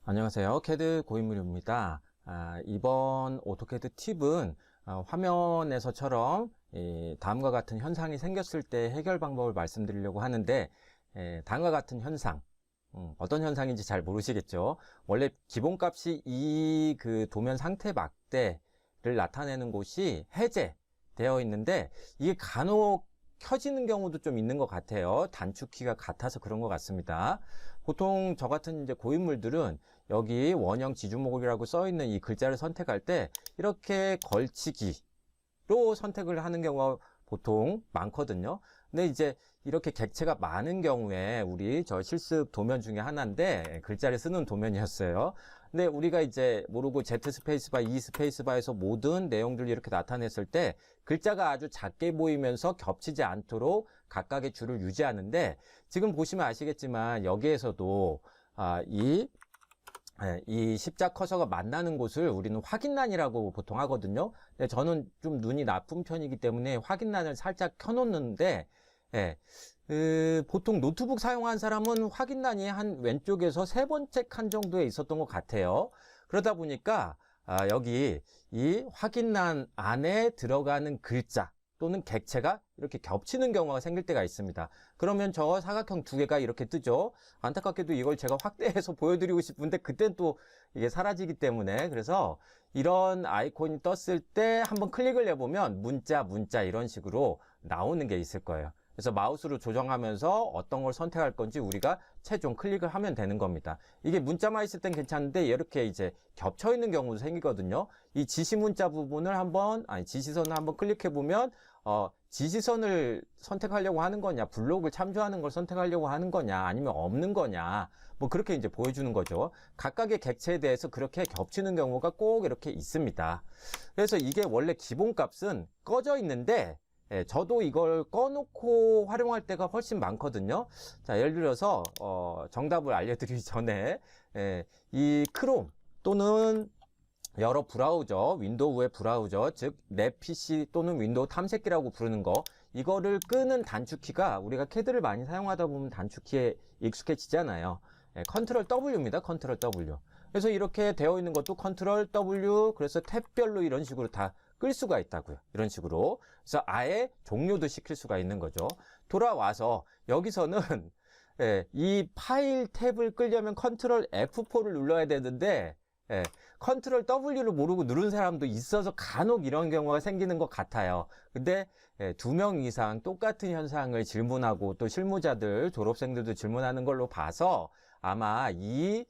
안녕하세요. 캐드 고인물입니다. 이번 오토캐드 팁은 화면에서처럼 다음과 같은 현상이 생겼을 때 해결 방법을 말씀드리려고 하는데, 다음과 같은 현상, 어떤 현상인지 잘 모르시겠죠. 원래 기본값이 이 도면 상태 막대를 나타내는 곳이 해제되어 있는데, 이게 간혹 켜지는 경우도 좀 있는 것 같아요. 단축키가 같아서 그런 것 같습니다. 보통 저 같은 이제 고인물들은 여기 원형 지주목이라고 써 있는 이 글자를 선택할 때 이렇게 걸치기로 선택을 하는 경우가 보통 많거든요. 근데 이제 이렇게 객체가 많은 경우에 우리 저 실습 도면 중에 하나인데 글자를 쓰는 도면이었어요. 근데 우리가 이제 모르고 Z 스페이스바, E 스페이스바에서 모든 내용들을 이렇게 나타냈을 때 글자가 아주 작게 보이면서 겹치지 않도록 각각의 줄을 유지하는데, 지금 보시면 아시겠지만 여기에서도 이 십자 커서가 만나는 곳을 우리는 확인란이라고 보통 하거든요. 근데 저는 좀 눈이 나쁜 편이기 때문에 확인란을 살짝 켜놓는데, 보통 노트북 사용한 사람은 확인란이 한 왼쪽에서 세 번째 칸 정도에 있었던 것 같아요. 그러다 보니까 여기 이 확인란 안에 들어가는 글자 또는 객체가 이렇게 겹치는 경우가 생길 때가 있습니다. 그러면 저 사각형 두 개가 이렇게 뜨죠. 안타깝게도 이걸 제가 확대해서 보여드리고 싶은데 그땐 또 이게 사라지기 때문에, 그래서 이런 아이콘이 떴을 때 한번 클릭을 해보면 문자 이런 식으로 나오는 게 있을 거예요. 그래서 마우스로 조정하면서 어떤 걸 선택할 건지 우리가 최종 클릭을 하면 되는 겁니다. 이게 문자만 있을 땐 괜찮은데 이렇게 이제 겹쳐 있는 경우도 생기거든요. 이 지시 문자 부분을 지시선을 한번 클릭해 보면 지시선을 선택하려고 하는 거냐, 블록을 참조하는 걸 선택하려고 하는 거냐, 아니면 없는 거냐, 뭐 그렇게 이제 보여주는 거죠. 각각의 객체에 대해서 그렇게 겹치는 경우가 꼭 이렇게 있습니다. 그래서 이게 원래 기본값은 꺼져 있는데, 저도 이걸 꺼놓고 활용할 때가 훨씬 많거든요. 자, 예를 들어서 정답을 알려드리기 전에 이 크롬 또는 여러 브라우저, 윈도우의 브라우저, 즉 내 PC 또는 윈도우 탐색기라고 부르는 거, 이거를 끄는 단축키가 우리가 캐드를 많이 사용하다 보면 단축키에 익숙해지잖아요. 컨트롤 W입니다. 컨트롤 W. 그래서 이렇게 되어 있는 것도 컨트롤 W, 그래서 탭별로 이런 식으로 다 끌 수가 있다고요. 이런 식으로. 그래서 아예 종료도 시킬 수가 있는 거죠. 돌아와서 여기서는 이 파일 탭을 끌려면 컨트롤 F4를 눌러야 되는데, 컨트롤 W를 모르고 누른 사람도 있어서 간혹 이런 경우가 생기는 것 같아요. 근데 2명 이상 똑같은 현상을 질문하고 또 실무자들, 졸업생들도 질문하는 걸로 봐서 아마 이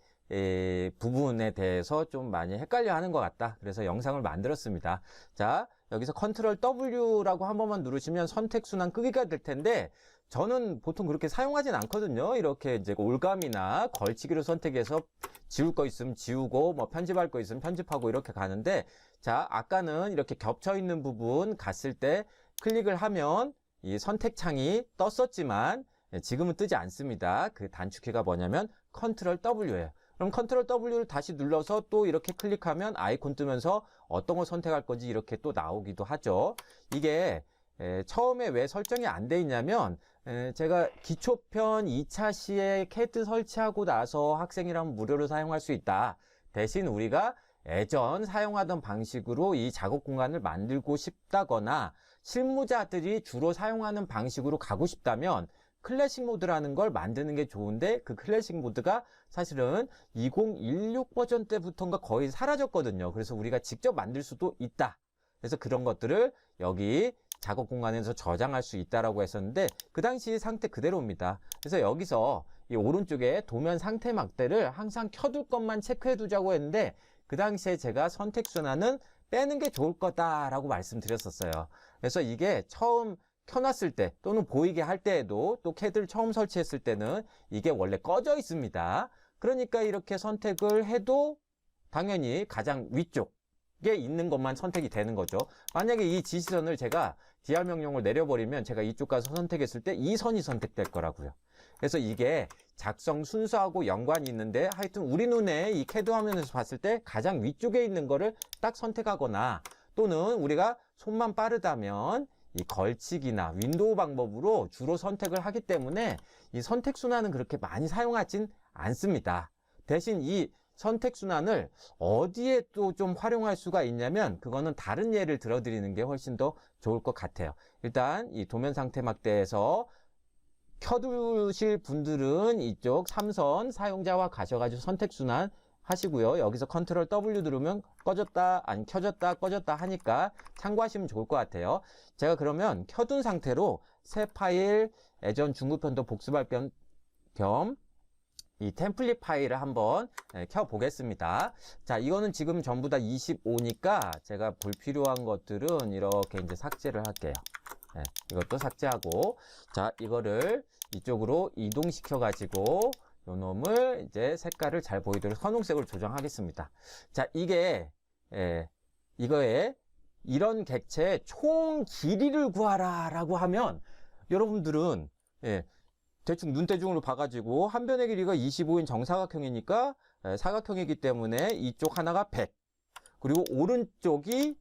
부분에 대해서 좀 많이 헷갈려 하는 것 같다. 그래서 영상을 만들었습니다. 자, 여기서 컨트롤 W라고 한 번만 누르시면 선택순환 끄기가 될 텐데, 저는 보통 그렇게 사용하진 않거든요. 이렇게 이제 올감이나 걸치기로 선택해서 지울 거 있으면 지우고, 뭐 편집할 거 있으면 편집하고 이렇게 가는데, 자, 아까는 이렇게 겹쳐 있는 부분 갔을 때 클릭을 하면 이 선택창이 떴었지만 지금은 뜨지 않습니다. 그 단축키가 뭐냐면 컨트롤 W예요. 그럼 컨트롤 W를 다시 눌러서 또 이렇게 클릭하면 아이콘 뜨면서 어떤 걸 선택할 건지 이렇게 또 나오기도 하죠. 이게 처음에 왜 설정이 안 돼 있냐면, 제가 기초편 2차 시에 캐드 설치하고 나서 학생이라면 무료로 사용할 수 있다. 대신 우리가 예전 사용하던 방식으로 이 작업 공간을 만들고 싶다거나 실무자들이 주로 사용하는 방식으로 가고 싶다면 클래식 모드라는 걸 만드는 게 좋은데, 그 클래식 모드가 사실은 2016 버전 때부터인가 거의 사라졌거든요. 그래서 우리가 직접 만들 수도 있다. 그래서 그런 것들을 여기 작업 공간에서 저장할 수 있다라고 했었는데, 그 당시 상태 그대로입니다. 그래서 여기서 이 오른쪽에 도면 상태 막대를 항상 켜둘 것만 체크해 두자고 했는데, 그 당시에 제가 선택순환은 빼는 게 좋을 거다라고 말씀드렸었어요. 그래서 이게 처음 켜놨을 때 또는 보이게 할 때에도, 또 캐드를 처음 설치했을 때는 이게 원래 꺼져 있습니다. 그러니까 이렇게 선택을 해도 당연히 가장 위쪽에 있는 것만 선택이 되는 거죠. 만약에 이 지시선을 제가 DR 명령을 내려버리면 제가 이쪽 가서 선택했을 때 이 선이 선택될 거라고요. 그래서 이게 작성 순서하고 연관이 있는데, 하여튼 우리 눈에 이 캐드 화면에서 봤을 때 가장 위쪽에 있는 거를 딱 선택하거나, 또는 우리가 손만 빠르다면 이 걸치기나 윈도우 방법으로 주로 선택을 하기 때문에 이 선택순환은 그렇게 많이 사용하진 않습니다. 대신 이 선택순환을 어디에 또 좀 활용할 수가 있냐면 그거는 다른 예를 들어드리는 게 훨씬 더 좋을 것 같아요. 일단 이 도면 상태 막대에서 켜두실 분들은 이쪽 3선 사용자와 가셔가지고 선택순환 하시고요. 여기서 컨트롤 W 누르면 꺼졌다, 아니 켜졌다, 꺼졌다 하니까 참고하시면 좋을 것 같아요. 제가 그러면 켜둔 상태로 새 파일, 예전 중급편도 복습할 겸 이 템플릿 파일을 한번 켜 보겠습니다. 자, 이거는 지금 전부 다 25니까 제가 불필요한 것들은 이렇게 이제 삭제를 할게요. 네, 이것도 삭제하고, 자, 이거를 이쪽으로 이동시켜 가지고 요 놈을 이제 색깔을 잘 보이도록 선홍색으로 조정하겠습니다. 자, 이게 이거에 이런 객체의 총 길이를 구하라 라고 하면 여러분들은 대충 눈대중으로 봐가지고 한 변의 길이가 25인 정사각형이니까 사각형이기 때문에 이쪽 하나가 100, 그리고 오른쪽이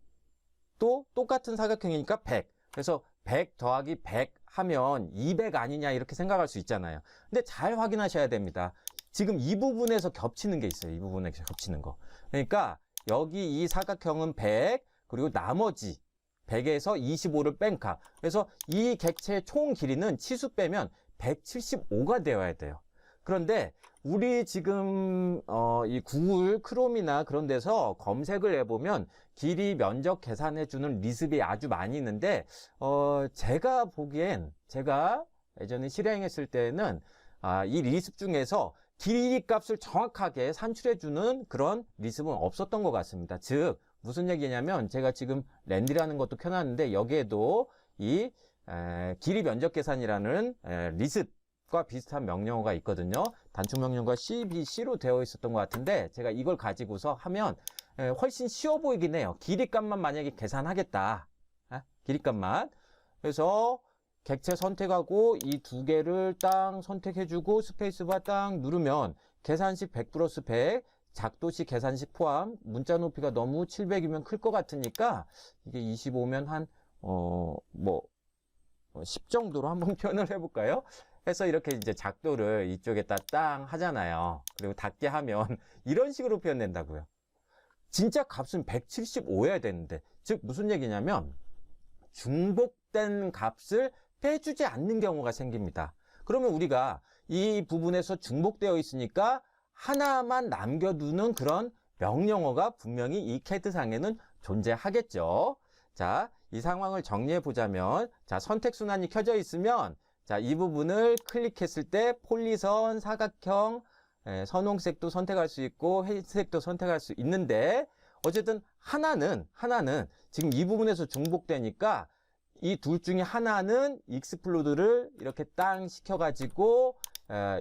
또 똑같은 사각형이니까 100, 그래서 100 더하기 100 하면 200 아니냐 이렇게 생각할 수 있잖아요. 근데 잘 확인하셔야 됩니다. 지금 이 부분에서 겹치는 게 있어요. 이 부분에서 겹치는 거. 그러니까 여기 이 사각형은 100, 그리고 나머지 100에서 25를 뺀 값. 그래서 이 객체의 총 길이는 치수 빼면 175가 되어야 돼요. 그런데 우리 지금 이 구글 크롬이나 그런 데서 검색을 해보면 길이 면적 계산해주는 리습이 아주 많이 있는데 제가 보기엔, 제가 예전에 실행했을 때는 이 리습 중에서 길이 값을 정확하게 산출해주는 그런 리습은 없었던 것 같습니다. 즉 무슨 얘기냐면 제가 지금 랜디라는 것도 켜놨는데 여기에도 이 길이 면적 계산이라는 리습과 비슷한 명령어가 있거든요. 단축 명령어가 CBC로 되어 있었던 것 같은데 제가 이걸 가지고서 하면 훨씬 쉬워 보이긴 해요. 길이값만 만약에 계산하겠다. 길이값만. 그래서 객체 선택하고 이 두 개를 딱 선택해주고 스페이스바 딱 누르면 계산식 100 플러스 100, 작도식 계산식 포함, 문자 높이가 너무 700이면 클 것 같으니까 이게 25면 한 10 정도로 한번 표현을 해볼까요? 해서 이렇게 이제 작도를 이쪽에다 땅 하잖아요. 그리고 닫게 하면 이런 식으로 표현된다고요. 진짜 값은 175여야 되는데, 즉 무슨 얘기냐면 중복된 값을 빼주지 않는 경우가 생깁니다. 그러면 우리가 이 부분에서 중복되어 있으니까 하나만 남겨두는 그런 명령어가 분명히 이 캐드상에는 존재하겠죠. 자, 이 상황을 정리해 보자면, 자, 선택순환이 켜져 있으면, 자, 이 부분을 클릭했을 때 폴리선, 사각형, 선홍색도 선택할 수 있고 회색도 선택할 수 있는데, 어쨌든 하나는 지금 이 부분에서 중복되니까 이 둘 중에 하나는 익스플로드를 이렇게 땅 시켜가지고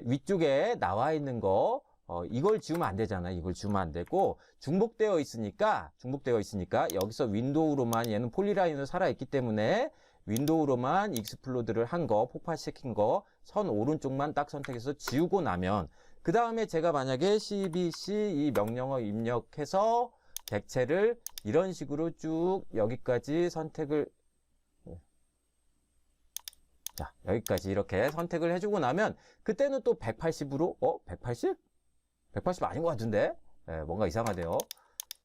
위쪽에 나와 있는 거, 이걸 지우면 안 되잖아요. 이걸 지우면 안 되고 중복되어 있으니까 여기서 윈도우로만, 얘는 폴리라인으로 살아있기 때문에 윈도우로만 익스플로드를 한 거, 폭파시킨 거, 선 오른쪽만 딱 선택해서 지우고 나면, 그 다음에 제가 만약에 CBC 이 명령어 입력해서 객체를 이런 식으로 쭉 여기까지 선택을, 자, 여기까지 이렇게 선택을 해주고 나면 그때는 또 180으로 180? 180 아닌 것 같은데? 뭔가 이상하대요.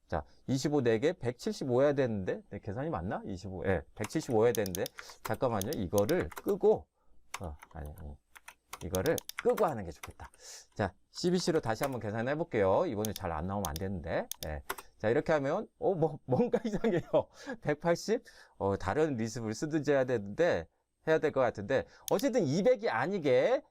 자, 25 4개 175여야 되는데, 계산이 맞나? 25, 175여야 되는데, 잠깐만요. 이거를 끄고, 이거를 끄고 하는 게 좋겠다. 자, CBC로 다시 한번 계산해 볼게요. 이번에 잘 안 나오면 안 되는데. 자, 이렇게 하면, 뭔가 이상해요. 180? 다른 리습을 쓰든지 해야 되는데, 해야 될 것 같은데, 어쨌든 200이 아니게,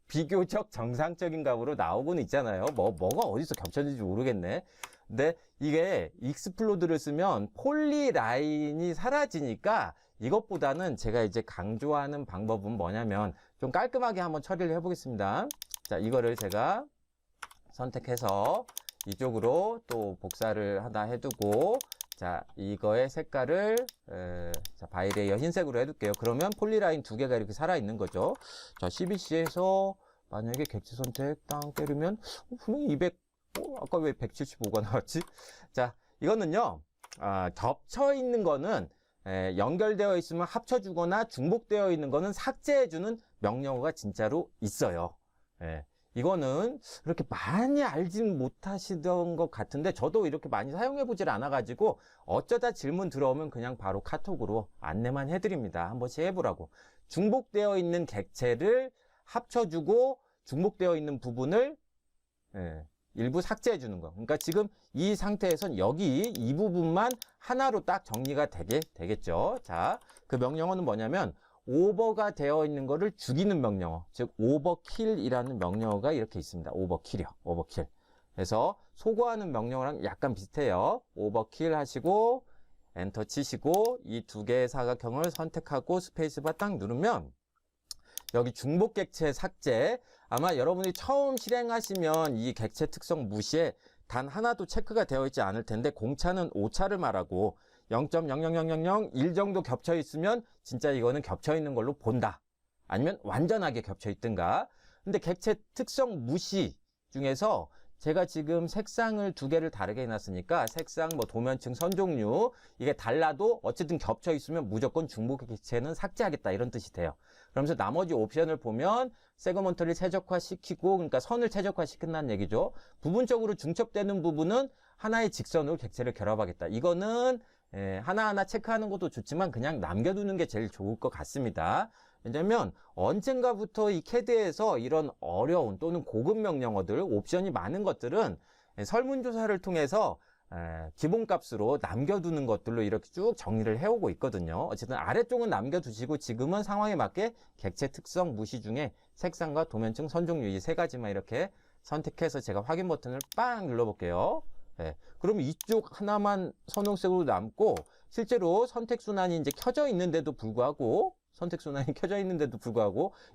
비교적 정상적인 값으로 나오고는 있잖아요. 뭐가 어디서 겹쳤는지 모르겠네. 근데 이게 익스플로드를 쓰면 폴리라인이 사라지니까 이것보다는 제가 이제 강조하는 방법은 뭐냐면 좀 깔끔하게 한번 처리를 해보겠습니다. 자, 이거를 제가 선택해서 이쪽으로 또 복사를 하나 해두고, 자, 이거의 색깔을 자, 바이레이어 흰색으로 해둘게요. 그러면 폴리라인 두 개가 이렇게 살아있는 거죠. 자, CBC에서 만약에 객체 선택 땅 때리면 분명히 200, 아까 왜 175가 나왔지? 자, 이거는요, 겹쳐 있는 거는 연결되어 있으면 합쳐주거나 중복되어 있는 거는 삭제해주는 명령어가 진짜로 있어요. 이거는 그렇게 많이 알진 못하시던 것 같은데 저도 이렇게 많이 사용해 보질 않아 가지고 어쩌다 질문 들어오면 그냥 바로 카톡으로 안내만 해드립니다. 한 번씩 해보라고. 중복되어 있는 객체를 합쳐주고 중복되어 있는 부분을 일부 삭제해 주는 거. 그러니까 지금 이 상태에선 여기 이 부분만 하나로 딱 정리가 되겠죠. 자, 그 명령어는 뭐냐면 오버가 되어 있는 거를 죽이는 명령어, 즉 오버킬이라는 명령어가 이렇게 있습니다. 오버킬이요. 오버킬. 그래서 소거하는 명령어랑 약간 비슷해요. 오버킬 하시고 엔터 치시고 이 두 개의 사각형을 선택하고 스페이스바 딱 누르면 여기 중복 객체 삭제, 아마 여러분이 처음 실행하시면 이 객체 특성 무시에 단 하나도 체크가 되어 있지 않을 텐데 공차는 오차를 말하고 0.0000001 정도 겹쳐 있으면 진짜 이거는 겹쳐 있는 걸로 본다. 아니면 완전하게 겹쳐 있든가. 근데 객체 특성 무시 중에서 제가 지금 색상을 두 개를 다르게 해놨으니까 색상, 뭐 도면층, 선 종류 이게 달라도 어쨌든 겹쳐 있으면 무조건 중복 객체는 삭제하겠다 이런 뜻이 돼요. 그러면서 나머지 옵션을 보면 세그먼트를 최적화시키고, 그러니까 선을 최적화시킨다는 얘기죠. 부분적으로 중첩되는 부분은 하나의 직선으로 객체를 결합하겠다. 이거는 하나하나 체크하는 것도 좋지만 그냥 남겨두는 게 제일 좋을 것 같습니다. 왜냐면 언젠가부터 이 CAD에서 이런 어려운 또는 고급 명령어들, 옵션이 많은 것들은 설문조사를 통해서 기본값으로 남겨두는 것들로 이렇게 쭉 정리를 해오고 있거든요. 어쨌든 아래쪽은 남겨두시고 지금은 상황에 맞게 객체 특성 무시 중에 색상과 도면층, 선 종류 이 세 가지만 이렇게 선택해서 제가 확인 버튼을 빵 눌러볼게요. 그럼 이쪽 하나만 선홍색으로 남고 실제로 선택순환이 이제 켜져 있는데도 불구하고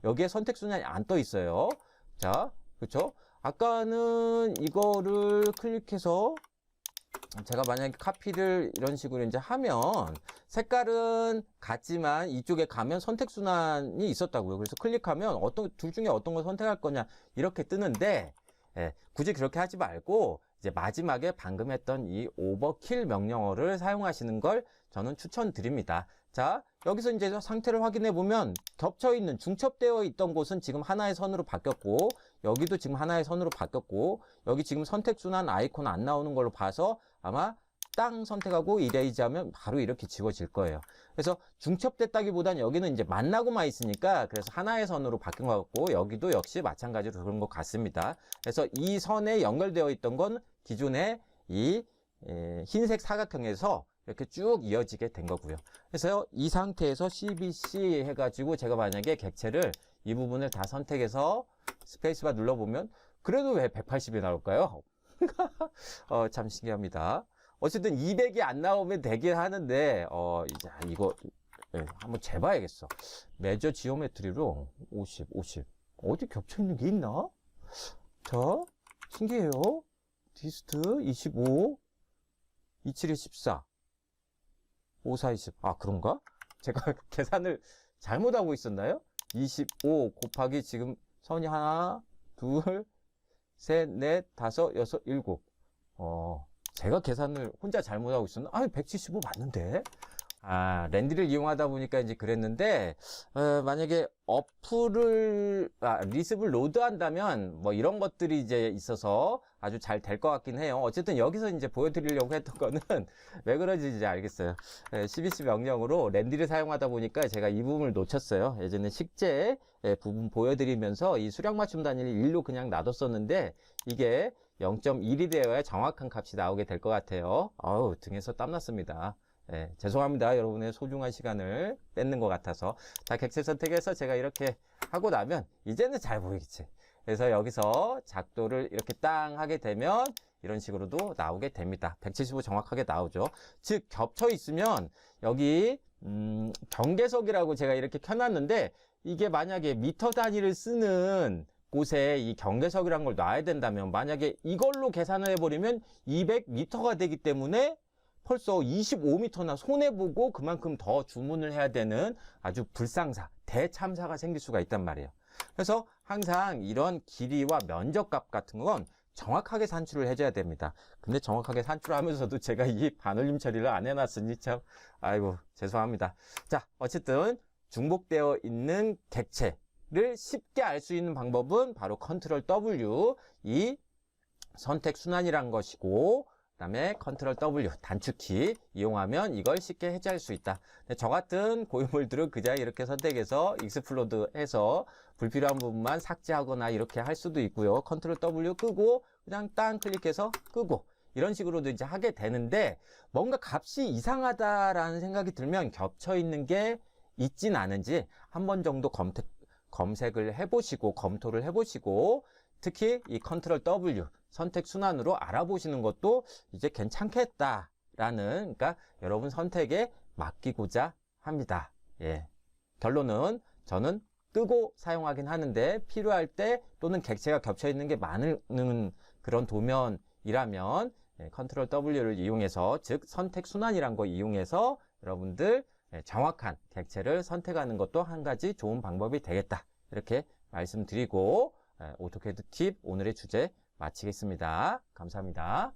여기에 선택순환이 안 떠 있어요. 자, 그렇죠? 아까는 이거를 클릭해서 제가 만약에 카피를 이런 식으로 이제 하면 색깔은 같지만 이쪽에 가면 선택순환이 있었다고요. 그래서 클릭하면 둘 중에 어떤 걸 선택할 거냐 이렇게 뜨는데 굳이 그렇게 하지 말고 이제 마지막에 방금 했던 이 오버킬 명령어를 사용하시는 걸 저는 추천드립니다. 자, 여기서 이제 상태를 확인해 보면 겹쳐 있는 중첩되어 있던 곳은 지금 하나의 선으로 바뀌었고 여기도 지금 하나의 선으로 바뀌었고 여기 지금 선택순환 아이콘 안 나오는 걸로 봐서 아마 땅 선택하고 이레이즈 하면 바로 이렇게 지워질 거예요. 그래서 중첩됐다기보단 여기는 이제 만나고만 있으니까 그래서 하나의 선으로 바뀐 것 같고 여기도 역시 마찬가지로 그런 것 같습니다. 그래서 이 선에 연결되어 있던 건 기존의 이 흰색 사각형에서 이렇게 쭉 이어지게 된 거고요. 그래서 이 상태에서 CBC 해가지고 제가 만약에 객체를 이 부분을 다 선택해서 스페이스바 눌러보면 그래도 왜 180이 나올까요? 참 신기합니다. 어쨌든 200이 안 나오면 되긴 하는데 이제 이거 한번 재봐야겠어. 메저 지오메트리로 50 어디 겹쳐 있는 게 있나? 자, 신기해요. 디스트 25 27에 14 54 20 그런가? 제가 계산을 잘못하고 있었나요? 25 곱하기 지금 선이 하나 둘 셋 넷 다섯 여섯 일곱 제가 계산을 혼자 잘못하고 있었나? 175 맞는데? 랜디를 이용하다 보니까 이제 그랬는데, 만약에 어플을, 리습을 로드한다면, 뭐 이런 것들이 이제 있어서 아주 잘 될 것 같긴 해요. 어쨌든 여기서 이제 보여드리려고 했던 거는 왜 그런지 이제 알겠어요. CBC 명령으로 랜디를 사용하다 보니까 제가 이 부분을 놓쳤어요. 예전에 식재 부분 보여드리면서 이 수량 맞춤 단위를 1로 그냥 놔뒀었는데, 이게 0.1이 되어야 정확한 값이 나오게 될 것 같아요. 등에서 땀났습니다. 죄송합니다. 여러분의 소중한 시간을 뺏는 것 같아서. 자, 객체 선택해서 제가 이렇게 하고 나면 이제는 잘 보이겠지. 그래서 여기서 작도를 이렇게 땅 하게 되면 이런 식으로도 나오게 됩니다. 175 정확하게 나오죠. 즉 겹쳐 있으면 여기 경계석이라고 제가 이렇게 켜놨는데 이게 만약에 미터 단위를 쓰는 곳에 이 경계석이라는 걸 놔야 된다면 만약에 이걸로 계산을 해버리면 200m가 되기 때문에 벌써 25m나 손해보고 그만큼 더 주문을 해야 되는 아주 불상사, 대참사가 생길 수가 있단 말이에요. 그래서 항상 이런 길이와 면적값 같은 건 정확하게 산출을 해줘야 됩니다. 근데 정확하게 산출하면서도 제가 이 반올림 처리를 안 해놨으니 참 아이고 죄송합니다. 자, 어쨌든 중복되어 있는 객체 를 쉽게 알 수 있는 방법은 바로 컨트롤 W, 이 선택 순환이란 것이고, 그 다음에 컨트롤 W 단축키 이용하면 이걸 쉽게 해제할 수 있다. 저 같은 고유물들은 그냥 이렇게 선택해서 익스플로드 해서 불필요한 부분만 삭제하거나 이렇게 할 수도 있고요. 컨트롤 W 끄고 그냥 땅 클릭해서 끄고 이런 식으로도 이제 하게 되는데, 뭔가 값이 이상하다라는 생각이 들면 겹쳐 있는 게 있진 않은지 한 번 정도 검색을 해보시고 검토를 해보시고, 특히 이 컨트롤 W 선택 순환으로 알아보시는 것도 이제 괜찮겠다라는, 그러니까 여러분 선택에 맡기고자 합니다. 예. 결론은 저는 끄고 사용하긴 하는데, 필요할 때 또는 객체가 겹쳐 있는 게 많은 그런 도면이라면 컨트롤 W를 이용해서, 즉 선택 순환이란 거 이용해서 여러분들 정확한 객체를 선택하는 것도 한 가지 좋은 방법이 되겠다, 이렇게 말씀드리고 오토캐드 팁 오늘의 주제 마치겠습니다. 감사합니다.